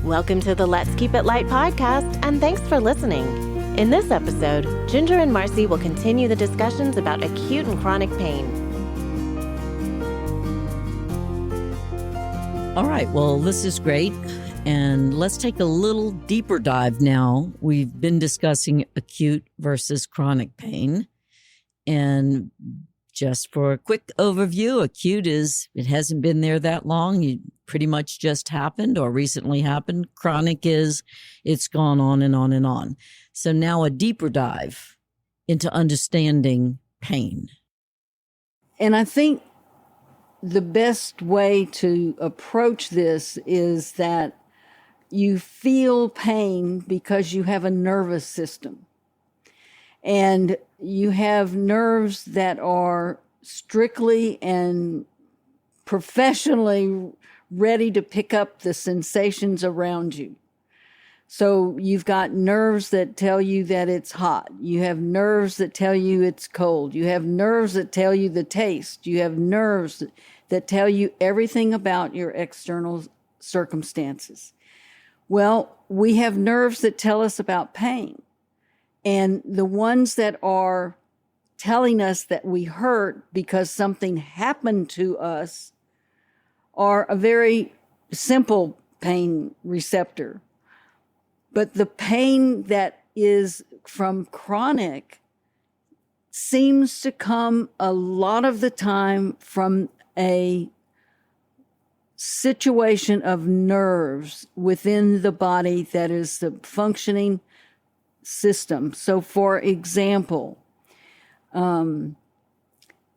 Welcome to the Let's Keep It Light podcast, and thanks for listening. In this episode, Ginger and Marcie will continue the discussions about acute and chronic pain. All right, well, this is great. And let's take a little deeper dive now. We've been discussing acute versus chronic pain. And just for a quick overview, acute is, it hasn't been there that long. It pretty much just happened or recently happened. Chronic is, it's gone on and on and on. So now a deeper dive into understanding pain. And I think the best way to approach this is that you feel pain because you have a nervous system. And you have nerves that are strictly and professionally ready to pick up the sensations around you. So you've got nerves that tell you that it's hot. You have nerves that tell you it's cold. You have nerves that tell you the taste. You have nerves that tell you everything about your external circumstances. Well, we have nerves that tell us about pain. And the ones that are telling us that we hurt because something happened to us are a very simple pain receptor. But the pain that is from chronic seems to come a lot of the time from a situation of nerves within the body that is the functioning system. So, for example,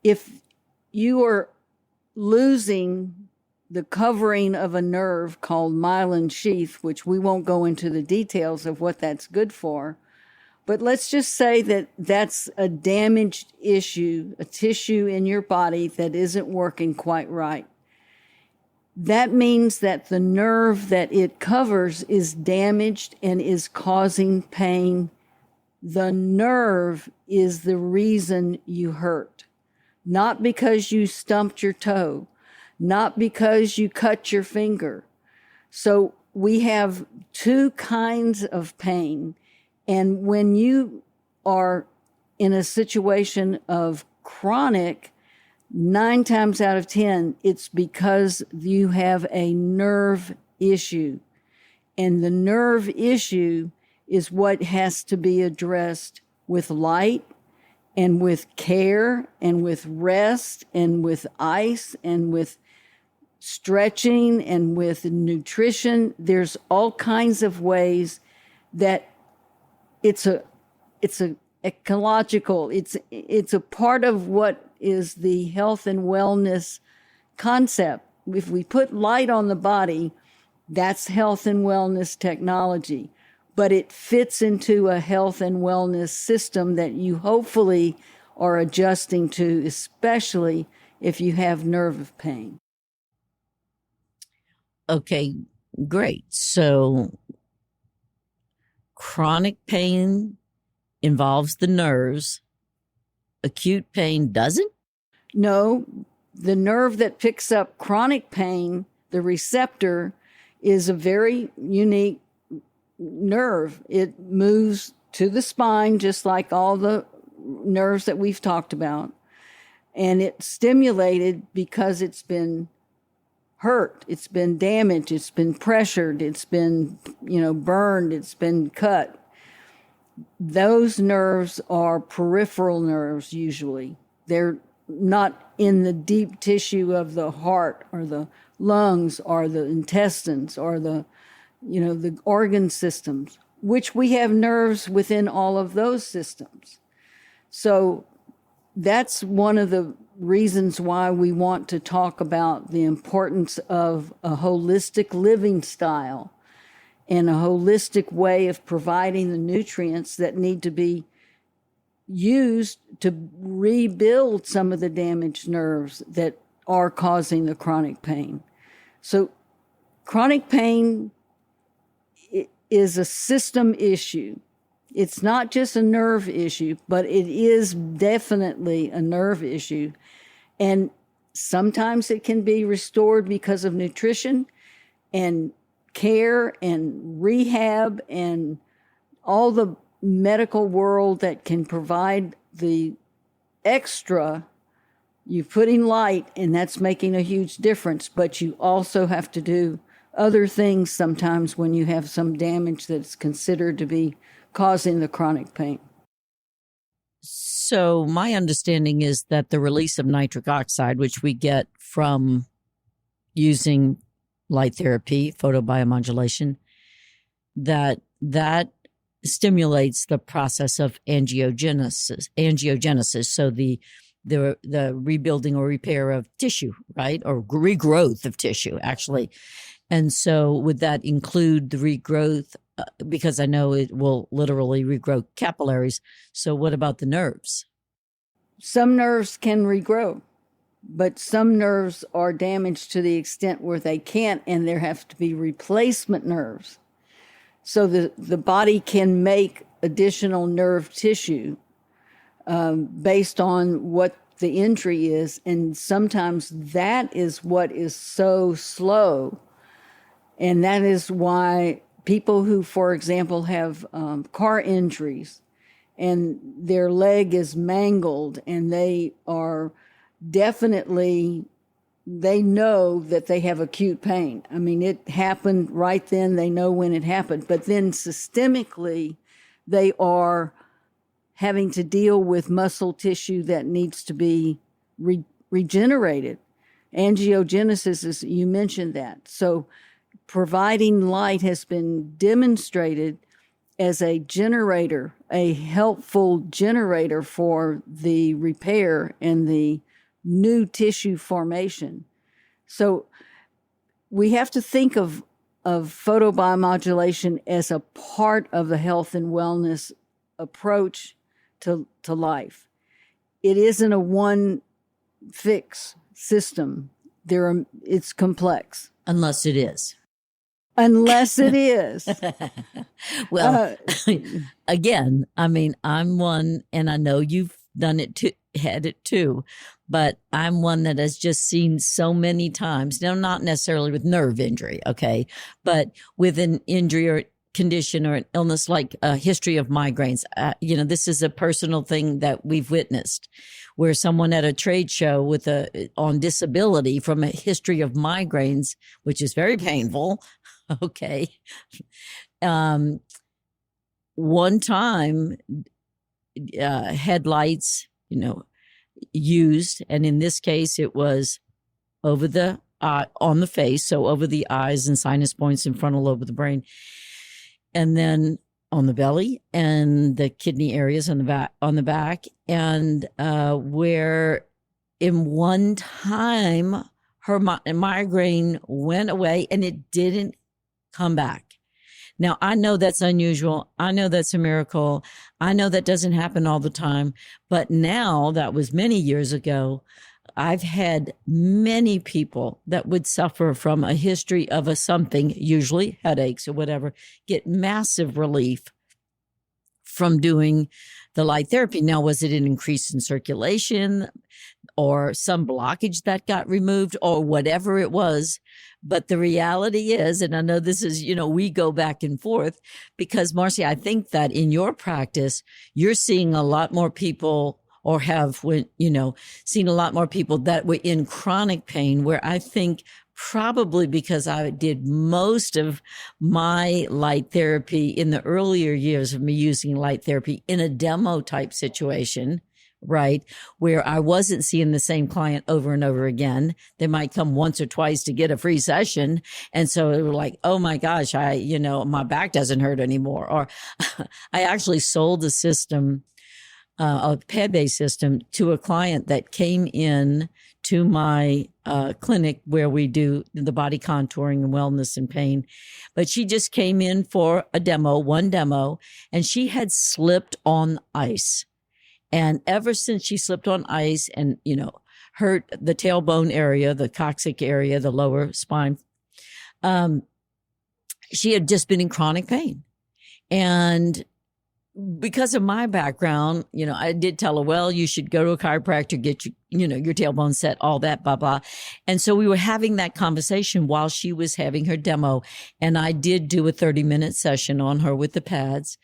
if you are losing the covering of a nerve called myelin sheath, which we won't go into the details of what that's good for, but let's just say that that's a damaged issue, a tissue in your body that isn't working quite right. That means that the nerve that it covers is damaged and is causing pain. The nerve is the reason you hurt, not because you stumped your toe, not because you cut your finger. So we have two kinds of pain. And when you are in a situation of chronic, 9 times out of 10, it's because you have a nerve issue. And the nerve issue is what has to be addressed with light and with care and with rest and with ice and with stretching and with nutrition. There's all kinds of ways that it's ecological. It's a part of what is the health and wellness concept. If we put light on the body, that's health and wellness technology. But it fits into a health and wellness system that you hopefully are adjusting to, especially if you have nerve pain. Okay, great. So chronic pain involves the nerves. Acute pain doesn't? No, the nerve that picks up chronic pain, the receptor, is a very unique nerve. It moves to the spine just like all the nerves that we've talked about. And it's stimulated because it's been hurt, it's been damaged, it's been pressured, it's been, burned, it's been cut. Those nerves are peripheral nerves usually. They're not in the deep tissue of the heart or the lungs or the intestines or the organ systems, which we have nerves within all of those systems. So that's one of the reasons why we want to talk about the importance of a holistic living style and a holistic way of providing the nutrients that need to be used to rebuild some of the damaged nerves that are causing the chronic pain. So chronic pain is a system issue. It's not just a nerve issue, but it is definitely a nerve issue. And sometimes it can be restored because of nutrition and care and rehab and all the medical world that can provide the extra. You're putting light, and that's making a huge difference, but you also have to do other things sometimes when you have some damage that's considered to be causing the chronic pain. So my understanding is that the release of nitric oxide, which we get from using light therapy, photobiomodulation, that stimulates the process of angiogenesis. So the rebuilding or repair of tissue, right? Or regrowth of tissue, actually. And so would that include the regrowth? Because I know it will literally regrow capillaries. So what about the nerves? Some nerves can regrow, but some nerves are damaged to the extent where they can't, and there have to be replacement nerves. So the body can make additional nerve tissue based on what the injury is, and sometimes that is what is so slow. And that is why people who, for example, have car injuries and their leg is mangled and they are definitely, they know that they have acute pain. I mean, it happened right then. They know when it happened. But then systemically, they are having to deal with muscle tissue that needs to be regenerated. Angiogenesis is, you mentioned that. So providing light has been demonstrated as a generator, a helpful generator for the repair and the new tissue formation. So we have to think of photobiomodulation as a part of the health and wellness approach to life. It isn't a one fix system. It's complex. Unless it is. Unless it is. Well, again, I mean, I'm one, and I know you've done it too, had it too, but I'm one that has just seen so many times. Now, not necessarily with nerve injury, okay, but with an injury or condition or an illness like a history of migraines. This is a personal thing that we've witnessed, where someone at a trade show on disability from a history of migraines, which is very painful. Okay. One time, headlights, used, and in this case, it was over the on the face, so over the eyes and sinus points and frontal lobe of the brain, and then on the belly and the kidney areas on the back, and where in one time her migraine went away and it didn't come back. Now, I know that's unusual. I know that's a miracle. I know that doesn't happen all the time. But now, that was many years ago, I've had many people that would suffer from a history of something, usually headaches or whatever, get massive relief from doing the light therapy. Now, was it an increase in circulation or some blockage that got removed or whatever it was? But the reality is, and I know this is, we go back and forth because, Marcie, I think that in your practice, you're seeing a lot more people or have, seen a lot more people that were in chronic pain, where I think probably because I did most of my light therapy in the earlier years of me using light therapy in a demo type situation, right, where I wasn't seeing the same client over and over again. They might come once or twice to get a free session. And so it was like, oh my gosh, my back doesn't hurt anymore. Or I actually sold a system, a pad-based system, to a client that came in to my clinic where we do the body contouring and wellness and pain. But she just came in for one demo, and she had slipped on ice. And ever since she slipped on ice and, hurt the tailbone area, the coccyx area, the lower spine, she had just been in chronic pain. And because of my background, I did tell her, well, you should go to a chiropractor, get your tailbone set, all that, blah, blah. And so we were having that conversation while she was having her demo. And I did do a 30-minute session on her with the pads.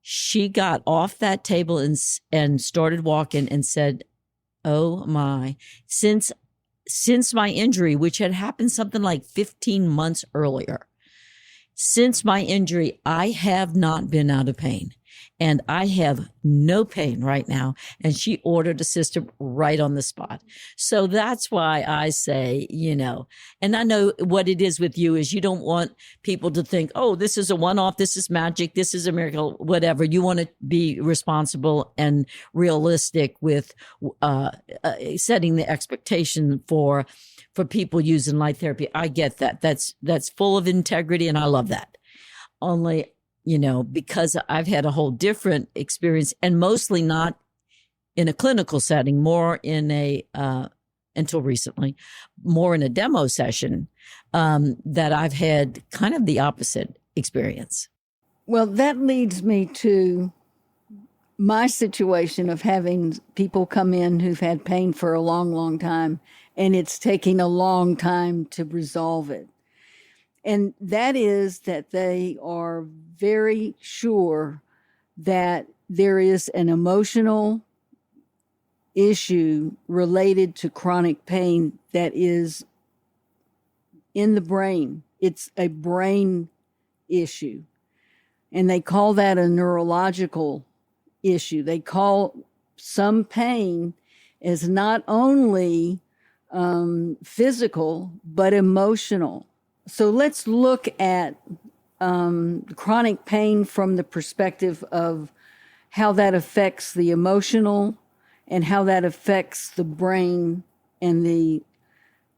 She got off that table and started walking and said, oh my, since my injury, which had happened something like 15 months earlier, since my injury, I have not been out of pain. And I have no pain right now. And she ordered a system right on the spot. So that's why I say, and I know what it is with you is you don't want people to think, oh, this is a one-off, this is magic, this is a miracle, whatever. You want to be responsible and realistic with setting the expectation for people using light therapy. I get that. That's full of integrity, and I love that. Only, because I've had a whole different experience, and mostly not in a clinical setting, more in until recently, more in a demo session, that I've had kind of the opposite experience. Well, that leads me to my situation of having people come in who've had pain for a long, long time, and it's taking a long time to resolve it. And that is that they are very sure that there is an emotional issue related to chronic pain that is in the brain. It's a brain issue. And they call that a neurological issue. They call some pain as not only physical, but emotional. So let's look at chronic pain from the perspective of how that affects the emotional and how that affects the brain, and the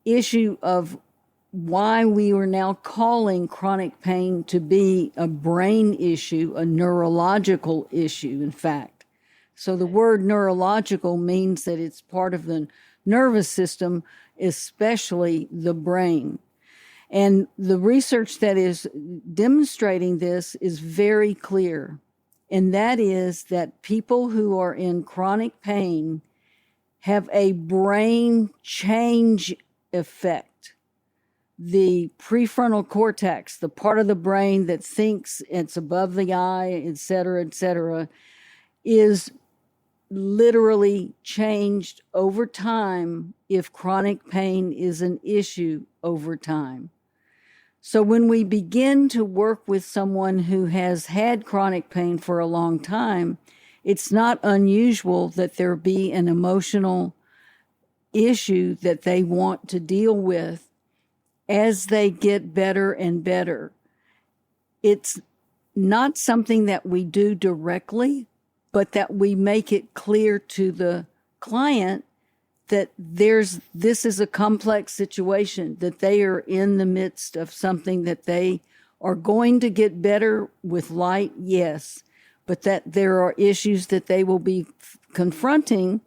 issue of why we are now calling chronic pain to be a brain issue, a neurological issue, in fact. So the word neurological means that it's part of the nervous system, especially the brain. And the research that is demonstrating this is very clear. And that is that people who are in chronic pain have a brain change effect. The prefrontal cortex, the part of the brain that thinks it's above the eye, et cetera, is literally changed over time if chronic pain is an issue over time. So when we begin to work with someone who has had chronic pain for a long time, it's not unusual that there be an emotional issue that they want to deal with as they get better and better. It's not something that we do directly, but that we make it clear to the client that this is a complex situation, that they are in the midst of something that they are going to get better with light, yes, but that there are issues that they will be confronting.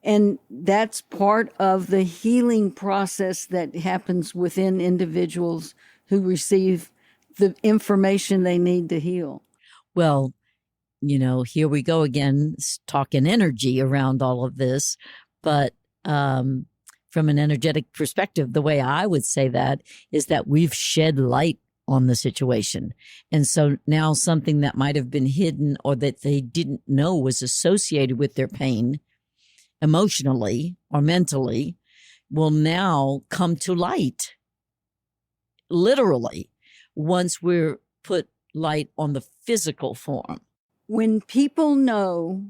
And that's part of the healing process that happens within individuals who receive the information they need to heal. Well, here we go again, talking energy around all of this. But from an energetic perspective, the way I would say that is that we've shed light on the situation. And so now something that might have been hidden or that they didn't know was associated with their pain emotionally or mentally will now come to light, literally, once we're put light on the physical form. When people know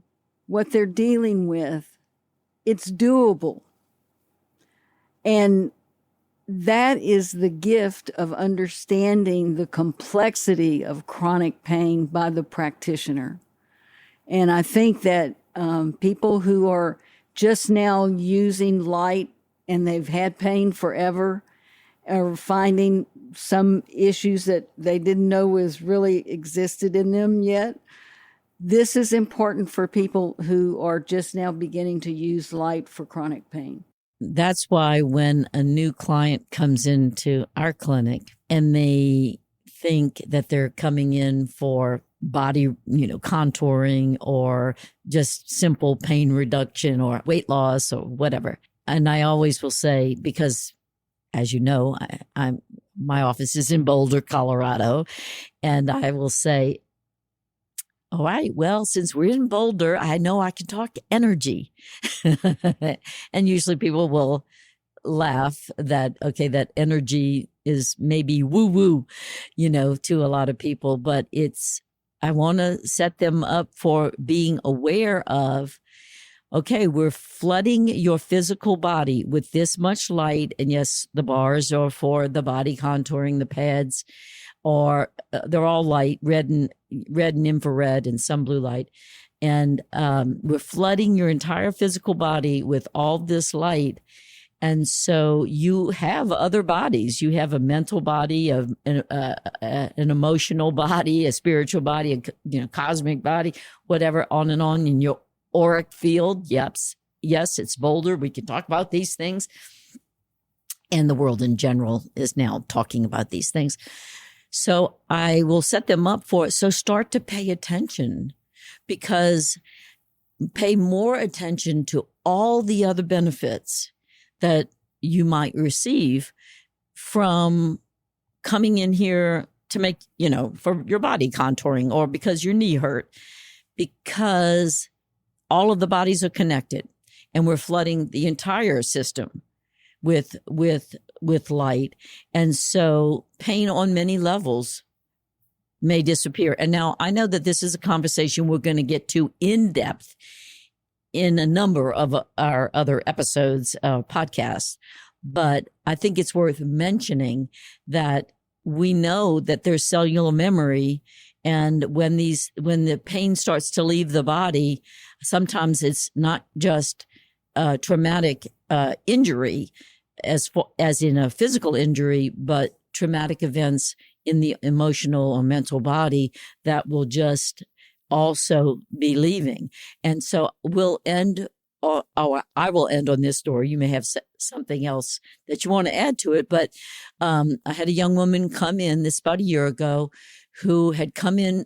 what they're dealing with, it's doable. And that is the gift of understanding the complexity of chronic pain by the practitioner. And I think that people who are just now using light and they've had pain forever are finding some issues that they didn't know was really existed in them yet. This is important for people who are just now beginning to use light for chronic pain. That's why when a new client comes into our clinic and they think that they're coming in for body, contouring or just simple pain reduction or weight loss or whatever. And I always will say, because as you know, my office is in Boulder, Colorado, and I will say, all right, well, since we're in Boulder, I know I can talk energy. And usually people will laugh that, okay, that energy is maybe woo-woo, to a lot of people, but I want to set them up for being aware of, okay, we're flooding your physical body with this much light. And yes, the bars are for the body contouring, the pads, or they're all light, red and infrared and some blue light. And we're flooding your entire physical body with all this light. And so you have other bodies. You have a mental body, an emotional body, a spiritual body, a cosmic body, whatever, on and on in your auric field. Yes, it's Boulder. We can talk about these things. And the world in general is now talking about these things. So I will set them up for it. So start to pay attention, because pay more attention to all the other benefits that you might receive from coming in here to make, for your body contouring, or because your knee hurt, because all of the bodies are connected and we're flooding the entire system with light. And so pain on many levels may disappear. And now I know that this is a conversation we're going to get to in depth in a number of our other episodes, podcasts, but I think it's worth mentioning that we know that there's cellular memory. And when the pain starts to leave the body, sometimes it's not just traumatic injury as in a physical injury, but traumatic events in the emotional or mental body that will just also be leaving. And so we'll end, or I will end on this story. You may have something else that you want to add to it, but I had a young woman come in about a year ago who had come in.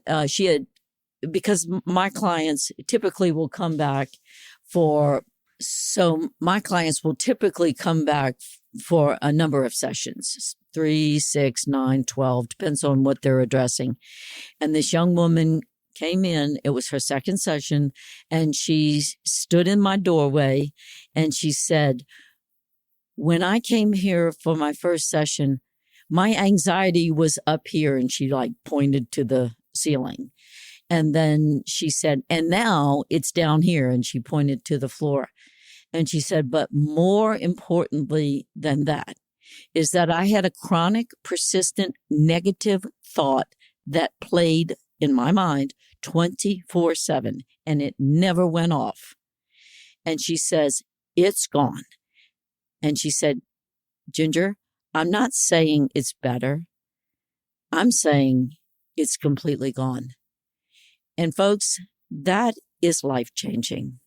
Because my clients typically will come back for a number of sessions, 3, 6, 9, 12, depends on what they're addressing. And this young woman came in, it was her second session, and she stood in my doorway and she said, when I came here for my first session, my anxiety was up here, and she pointed to the ceiling. And then she said, and now it's down here, and she pointed to the floor. And she said, but more importantly than that is that I had a chronic, persistent, negative thought that played in my mind 24/7, and it never went off. And she says, it's gone. And she said, Ginger, I'm not saying it's better. I'm saying it's completely gone. And folks, that is life-changing.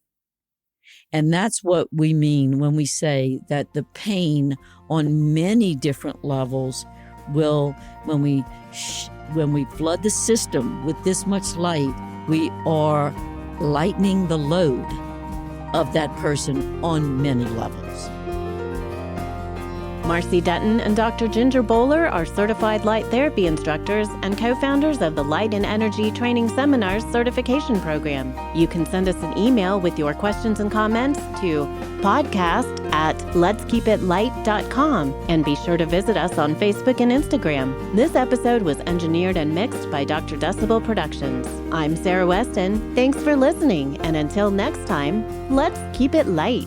And that's what we mean when we say that the pain on many different levels will, when we flood the system with this much light, we are lightening the load of that person on many levels. Marcie Denton and Dr. Ginger Bowler are certified light therapy instructors and co-founders of the Light and Energy Training Seminars certification program. You can send us an email with your questions and comments to podcast@letskeepitlight.com, and be sure to visit us on Facebook and Instagram. This episode was engineered and mixed by Dr. Decibel Productions. I'm Sarah Weston. Thanks for listening, and until next time, let's keep it light.